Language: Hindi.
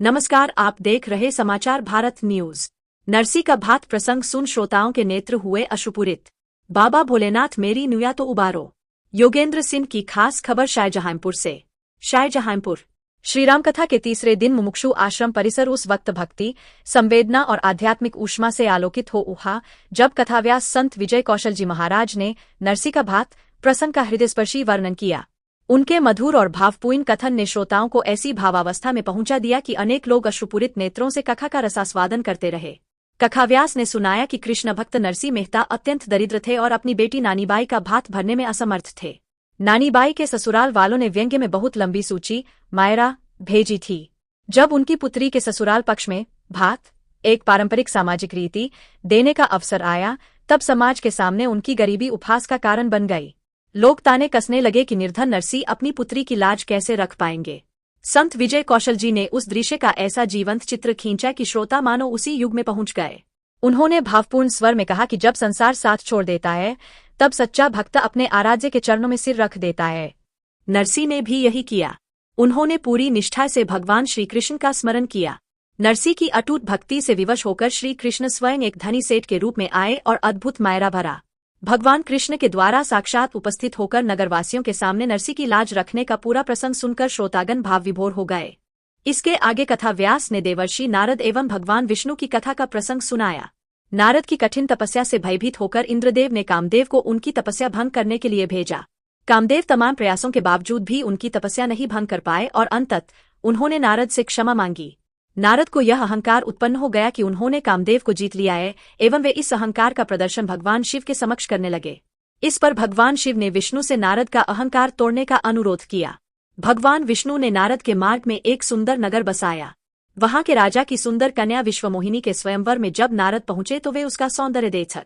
नमस्कार, आप देख रहे समाचार भारत न्यूज। नरसी का भात प्रसंग सुन श्रोताओं के नेत्र हुए अश्रुपूरित। बाबा भोलेनाथ मेरी नुया तो उबारो। योगेंद्र सिंह की खास खबर शाहजहांपुर से। शाहजहांपुर श्रीराम कथा के तीसरे दिन मुमुक्षु आश्रम परिसर उस वक्त भक्ति, संवेदना और आध्यात्मिक ऊष्मा से आलोकित हो उठा जब कथाव्यास संत विजय कौशल जी महाराज ने नरसी का भात प्रसंग का हृदयस्पर्शी वर्णन किया। उनके मधुर और भावपूर्ण कथन ने श्रोताओं को ऐसी भावावस्था में पहुंचा दिया कि अनेक लोग अश्रुपूरित नेत्रों से कथा का रसास्वादन करते रहे। कथाव्यास ने सुनाया कि कृष्ण भक्त नरसी मेहता अत्यंत दरिद्र थे और अपनी बेटी नानीबाई का भात भरने में असमर्थ थे। नानीबाई के ससुराल वालों ने व्यंग्य में बहुत लंबी सूची मायरा भेजी थी। जब उनकी पुत्री के ससुराल पक्ष में भात, एक पारंपरिक सामाजिक रीति, देने का अवसर आया, तब समाज के सामने उनकी गरीबी उपहास का कारण बन गई। लोग ताने कसने लगे कि निर्धन नरसी अपनी पुत्री की लाज कैसे रख पाएंगे। संत विजय कौशल जी ने उस दृश्य का ऐसा जीवंत चित्र खींचा कि श्रोता मानो उसी युग में पहुंच गए। उन्होंने भावपूर्ण स्वर में कहा कि जब संसार साथ छोड़ देता है, तब सच्चा भक्त अपने आराध्य के चरणों में सिर रख देता है। नरसी ने भी यही किया। उन्होंने पूरी निष्ठा से भगवान श्री कृष्ण का स्मरण किया। नरसी की अटूट भक्ति से विवश होकर श्री कृष्ण स्वयं एक धनी सेठ के रूप में आए और अद्भुत मायरा भरा। भगवान कृष्ण के द्वारा साक्षात उपस्थित होकर नगरवासियों के सामने नरसी की लाज रखने का पूरा प्रसंग सुनकर श्रोतागण भाव विभोर हो गए। इसके आगे कथा व्यास ने देवर्षि नारद एवं भगवान विष्णु की कथा का प्रसंग सुनाया। नारद की कठिन तपस्या से भयभीत होकर इंद्रदेव ने कामदेव को उनकी तपस्या भंग करने के लिए भेजा। कामदेव तमाम प्रयासों के बावजूद भी उनकी तपस्या नहीं भंग कर पाए और अंततः उन्होंने नारद से क्षमा मांगी। नारद को यह अहंकार उत्पन्न हो गया कि उन्होंने कामदेव को जीत लिया है एवं वे इस अहंकार का प्रदर्शन भगवान शिव के समक्ष करने लगे। इस पर भगवान शिव ने विष्णु से नारद का अहंकार तोड़ने का अनुरोध किया। भगवान विष्णु ने नारद के मार्ग में एक सुंदर नगर बसाया। वहां के राजा की सुंदर कन्या विश्वमोहिनी के स्वयंवर में जब नारद पहुंचे तो वे उसका सौंदर्य देख